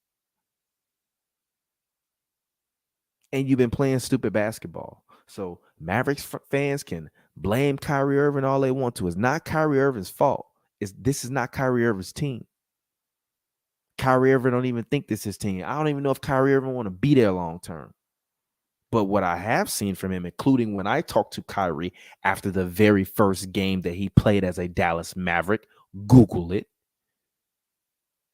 And you've been playing stupid basketball. So Mavericks fans can blame Kyrie Irving all they want to. It's not Kyrie Irving's fault. This is not Kyrie Irving's team. Kyrie Irving don't even think this is his team. I don't even know if Kyrie Irving want to be there long term. But what I have seen from him, including when I talked to Kyrie after the very first game that he played as a Dallas Maverick, Google it.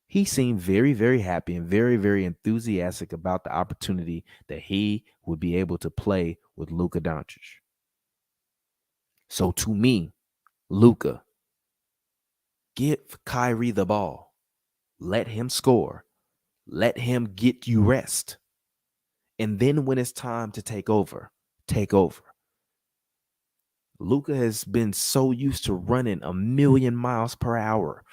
He seemed very, very happy and very, very enthusiastic about the opportunity that he would be able to play with Luka Doncic. So to me, Luka, give Kyrie the ball. Let him score. Let him get you rest. And then when it's time to take over, take over. Luka has been so used to running 1,000,000 miles per hour.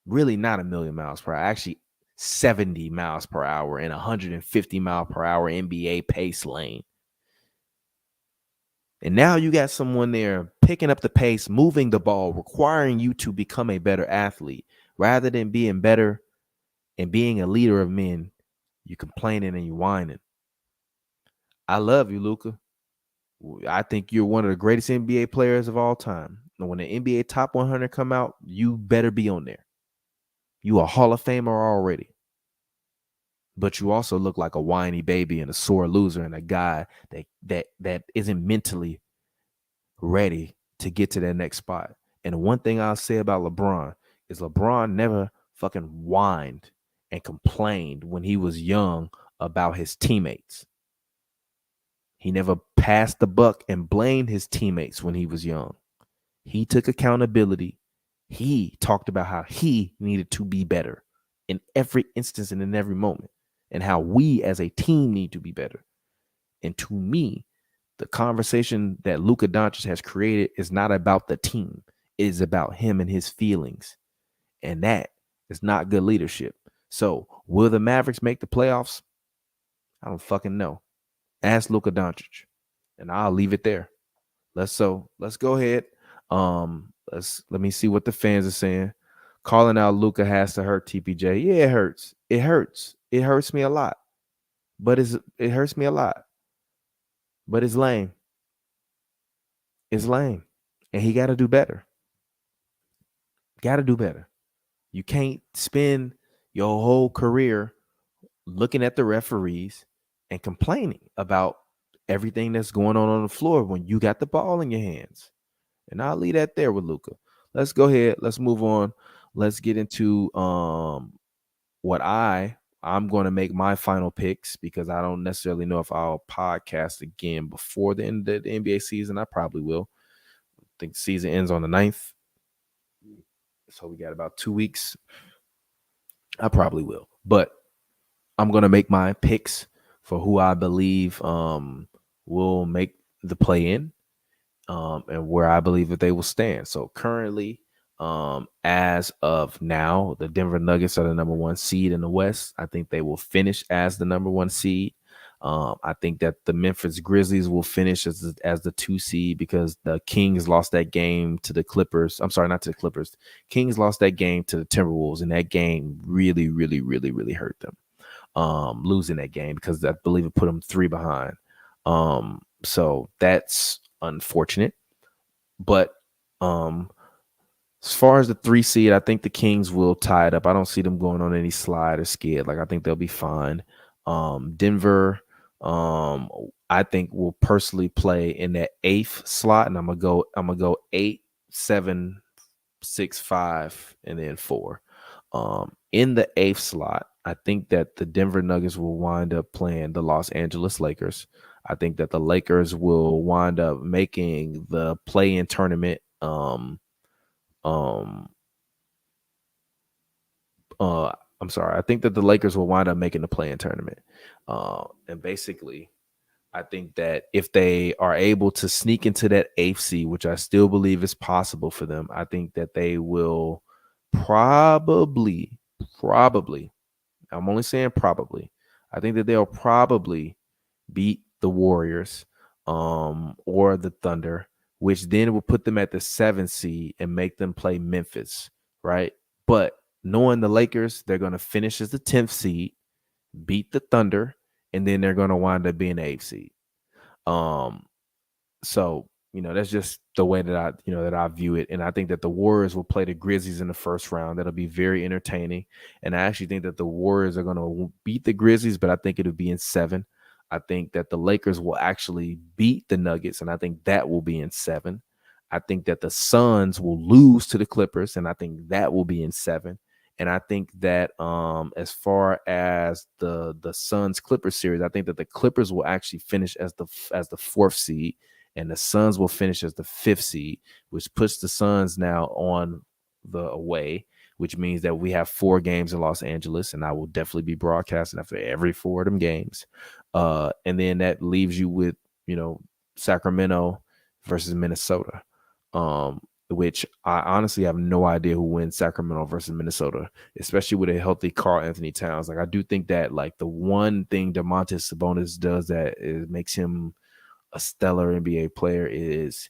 Really not 1,000,000 miles per hour, actually 70 miles per hour in 150 mile per hour NBA pace lane. And now you got someone there picking up the pace, moving the ball, requiring you to become a better athlete. Rather than being better and being a leader of men, you complaining and you whining. I love you, Luka. I think you're one of the greatest NBA players of all time. And when the NBA top 100 come out, you better be on there. You a Hall of Famer already. But you also look like a whiny baby and a sore loser and a guy that isn't mentally ready to get to that next spot. And one thing I'll say about LeBron is LeBron never fucking whined and complained when he was young about his teammates. He never passed the buck and blamed his teammates when he was young. He took accountability. He talked about how he needed to be better in every instance and in every moment, and how we as a team need to be better. And to me, the conversation that Luka Doncic has created is not about the team. It is about him and his feelings. And that is not good leadership. So will the Mavericks make the playoffs? I don't fucking know. Ask Luka Doncic. And I'll leave it there. Let's go ahead. Let me see what the fans are saying. Calling out Luka has to hurt TPJ. Yeah, it hurts. It hurts. It hurts me a lot. But it hurts me a lot. But it's lame. It's lame. And he got to do better. Got to do better. You can't spend your whole career looking at the referees and complaining about everything that's going on the floor when you got the ball in your hands. And I'll leave that there with Luka. Let's go ahead. Let's move on. Let's get into what I'm going to make my final picks, because I don't necessarily know if I'll podcast again before the end of the NBA season. I probably will. I think the season ends on the 9th. So we got about 2 weeks. I probably will. But I'm going to make my picks for who I believe will make the play in, and where I believe that they will stand. So currently, as of now, the Denver Nuggets are the number 1 seed in the West. I think they will finish as the number 1 seed. I think that the Memphis Grizzlies will finish as the 2 seed, because the Kings lost that game to the Clippers. I'm sorry, not to the Clippers. Kings lost that game to the Timberwolves, and that game really, really, really, really hurt them. Losing that game, because I believe it put them 3 behind. So that's unfortunate. But as far as the 3 seed, I think the Kings will tie it up. I don't see them going on any slide or skid. Like, I think they'll be fine. Denver, I think will personally play in that 8th slot, and I'm gonna go 8, 7, 6, 5, and then 4. In the 8th slot, I think that the Denver Nuggets will wind up playing the Los Angeles Lakers. I think that the Lakers will wind up making the play-in tournament. I'm sorry. I think that the Lakers will wind up making the play-in tournament. And basically, I think that if they are able to sneak into that 8th seed, which I still believe is possible for them, I think that they will probably, I'm only saying probably, I think that they'll probably beat the Warriors or the Thunder, which then will put them at the 7th seed and make them play Memphis, right? But knowing the Lakers, they're going to finish as the 10th seed, beat the Thunder, and then they're going to wind up being the 8th seed. So, that's just the way that I view it. And I think that the Warriors will play the Grizzlies in the first round. That'll be very entertaining. And I actually think that the Warriors are going to beat the Grizzlies, but I think it'll be in 7. I think that the Lakers will actually beat the Nuggets, and I think that will be in 7. I think that the Suns will lose to the Clippers, and I think that will be in 7. And I think that as far as the Suns Clippers series, I think that the Clippers will actually finish as the 4th seed, and the Suns will finish as the 5th seed, which puts the Suns now on the away, which means that we have 4 games in Los Angeles, and I will definitely be broadcasting after every 4 of them games. And then that leaves you with, Sacramento versus Minnesota, which I honestly have no idea who wins Sacramento versus Minnesota, especially with a healthy Karl Anthony Towns. Like, I do think that, like, the one thing Domantas Sabonis does that makes him a stellar NBA player is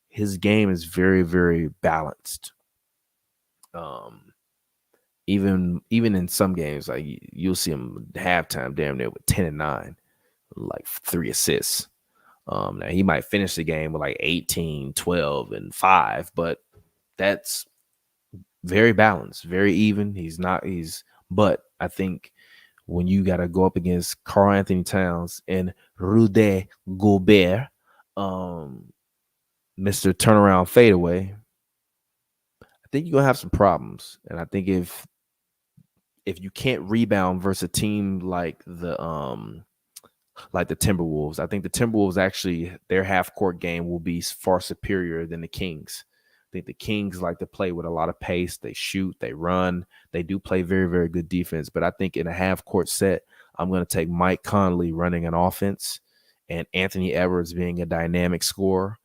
his game is very, very balanced. Even in some games, like, you'll see him halftime damn near with 10 and 9, like 3 assists. Now he might finish the game with like 18, 12, and 5, but that's very balanced, very even. But I think when you got to go up against Karl Anthony Towns and Rudy Gobert, Mr. Turnaround Fadeaway, I think you're going to have some problems. And I think if you can't rebound versus a team like the like the Timberwolves. I think the Timberwolves actually, their half court game will be far superior than the Kings. I think the Kings like to play with a lot of pace. They shoot, they run, they do play very, very good defense. But I think in a half court set, I'm going to take Mike Conley running an offense and Anthony Edwards being a dynamic scorer,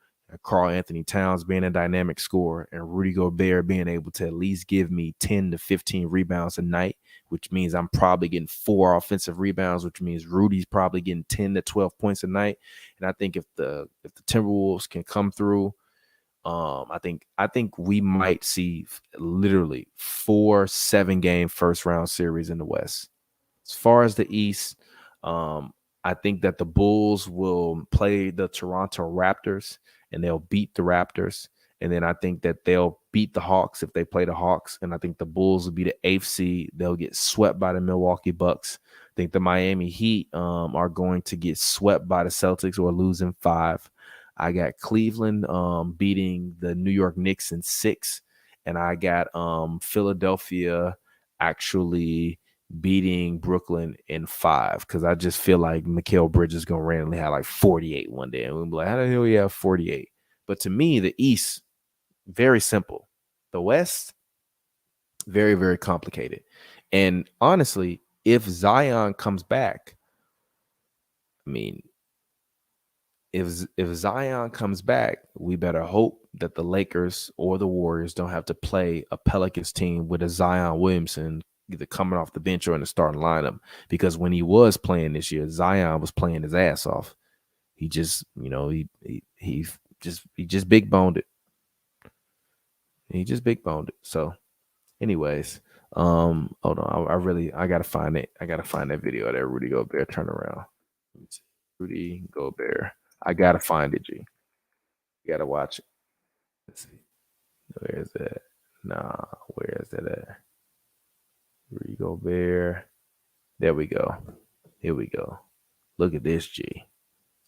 Karl Anthony Towns being a dynamic scorer, and Rudy Gobert being able to at least give me 10 to 15 rebounds a night, which means I'm probably getting 4 offensive rebounds, which means Rudy's probably getting 10 to 12 points a night. And I think if the Timberwolves can come through, I think we might see literally 4 7-game first round series in the West. As far as the East, I think that the Bulls will play the Toronto Raptors and they'll beat the Raptors. And then I think that they'll beat the Hawks if they play the Hawks. And I think the Bulls will be the 8th seed. They'll get swept by the Milwaukee Bucks. I think the Miami Heat are going to get swept by the Celtics or lose in 5. I got Cleveland beating the New York Knicks in 6. And I got Philadelphia actually beating Brooklyn in 5, because I just feel like Mikal Bridges is going to randomly have like 48 one day. And we'll be like, how the hell you have 48? But to me, the East, very simple. The West, very, very complicated. And honestly, if Zion comes back, I mean, if Zion comes back, we better hope that the Lakers or the Warriors don't have to play a Pelicans team with a Zion Williamson either coming off the bench or in the starting lineup. Because when he was playing this year, Zion was playing his ass off. He just, he just big boned it. He just big boned it. So, anyways, hold on. I gotta find it. I gotta find that video of that Rudy Gobert turnaround. Rudy Gobert. I gotta find it, G. You gotta watch it. Let's see. Where is that? Nah, where is that at? Rudy Gobert. There we go. Here we go. Look at this, G.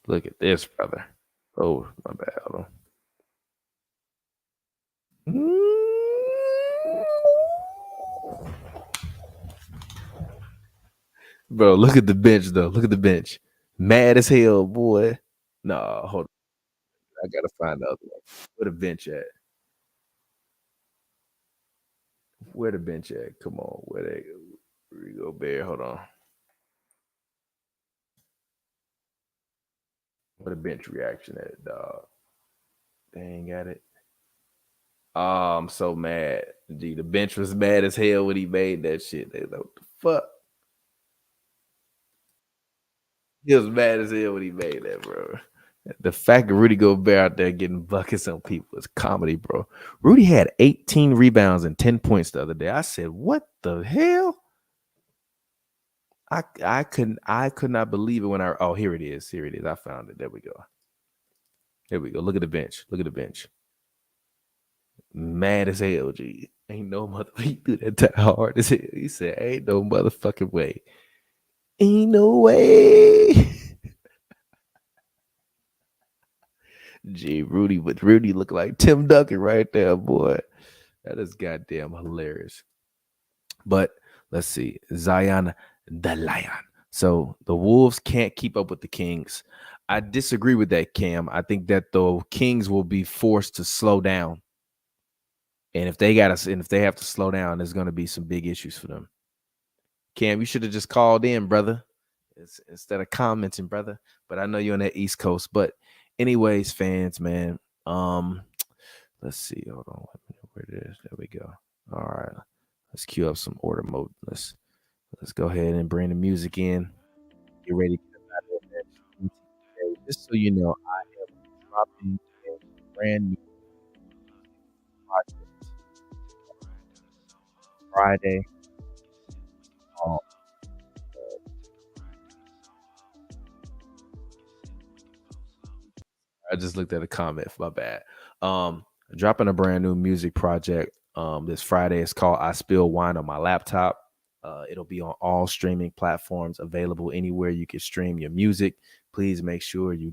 Look at this, brother. Oh, my bad. Hold on. Bro, look at the bench, though. Look at the bench. Mad as hell, boy. Nah, hold on. I gotta find the other one. Where the bench at? Where the bench at? Come on. Where we go, Bear. Hold on. Where the bench reaction at, dog? They ain't got it. Oh, I'm so mad. Gee, the bench was mad as hell when he made that shit. They like, what the fuck? He was mad as hell when he made that, bro. The fact that Rudy Gobert out there getting buckets on people is comedy, bro. Rudy had 18 rebounds and 10 points the other day. I said, what the hell? I could not believe it when here it is. Here it is. I found it. There we go. Here we go. Look at the bench. Look at the bench. Mad as hell, G. Ain't no mother he do that hard as hell. He said, ain't no motherfucking way. Ain't no way. Gee, Rudy look like Tim Duncan right there, boy. That is goddamn hilarious. But let's see. Zion the Lion. So the Wolves can't keep up with the Kings. I disagree with that, Cam. I think that the Kings will be forced to slow down. And if they have to slow down, there's going to be some big issues for them. Cam, you should have just called in, brother, instead of commenting, brother. But I know you're on that East Coast. But anyways, fans, man. Let's see. Hold on. Where it is. There we go. All right. Let's cue up some order mode. Let's go ahead and bring the music in. Get ready to get out of there. Just so you know, I am dropping a brand new project Friday. I just looked at a comment. My bad. Dropping a brand new music project this Friday. It's called I Spill Wine on My Laptop. It'll be on all streaming platforms, available anywhere you can stream your music. Please make sure you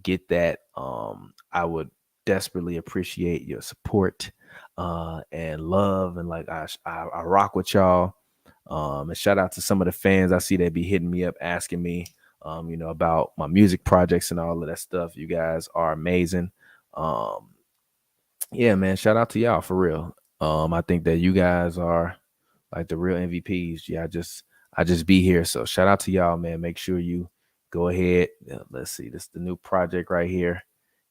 get that. I would desperately appreciate your support and love, and like I rock with y'all. And shout out to some of the fans I see that be hitting me up asking me about my music projects and all of that stuff. You guys are amazing. Yeah, man, shout out to y'all for real. I think that you guys are like the real MVPs. Yeah, I just be here. So shout out to y'all, man. Make sure you go ahead. Let's see, this is the new project right here.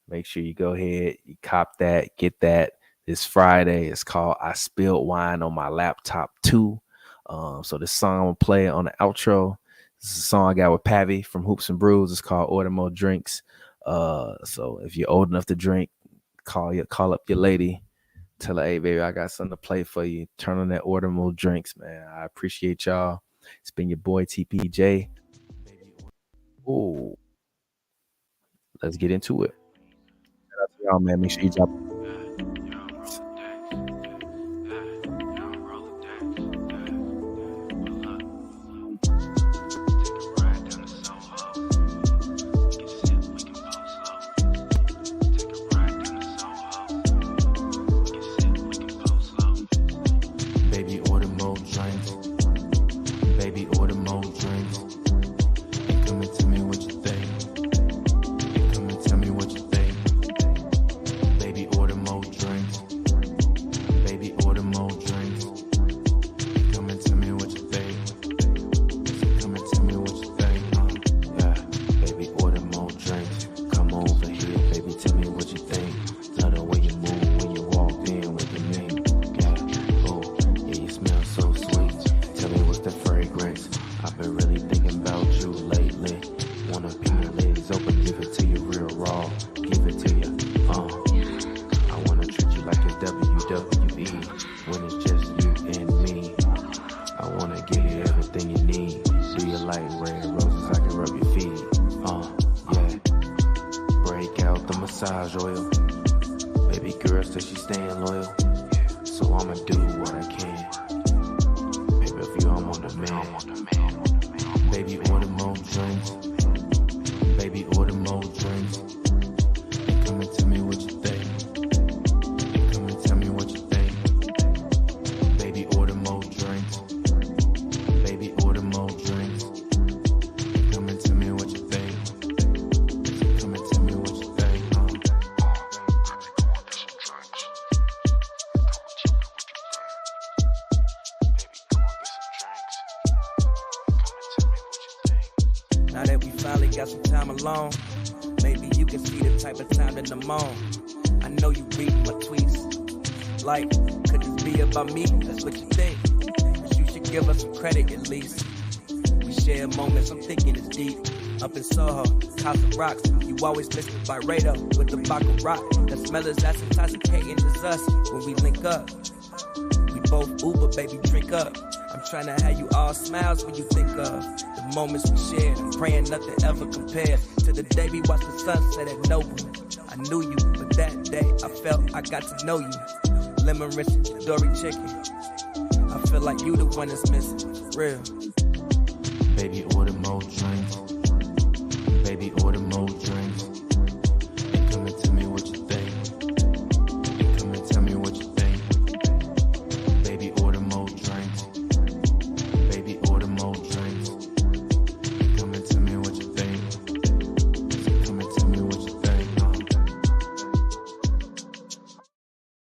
Make sure you go ahead, you cop that, get that. This Friday. It's called I Spilled Wine on My Laptop 2. So this song I'm gonna play on the outro. This is a song I got with Pavi from Hoops and Brews. It's called Order More Drinks. So if you're old enough to drink, call up your lady. Tell her, hey, baby, I got something to play for you. Turn on that Order More Drinks, man. I appreciate y'all. It's been your boy TPJ. Oh, let's get into it. Shout out to y'all, man. Make sure you drop. Now that we finally got some time alone, maybe you can see the type of time that I'm on. I know you read my tweets. Like, could this be about me? That's what you think. But you should give us some credit at least. We share moments, I'm thinking it's deep. Up in Soho, House of Rocks, you always miss the Byredo with the Baccarat. The smell is as intoxicating as us when we link up. We both Uber, baby, drink up. I'm trying to have you all smiles when you think of the moments we shared. I'm praying nothing ever compares to the day we watched the sunset at Noble. I knew you, but that day I felt I got to know you. Lemon rinse and dory chicken. I feel like you the one that's missing, for real. Baby, order more drinks. Baby, order more drinks.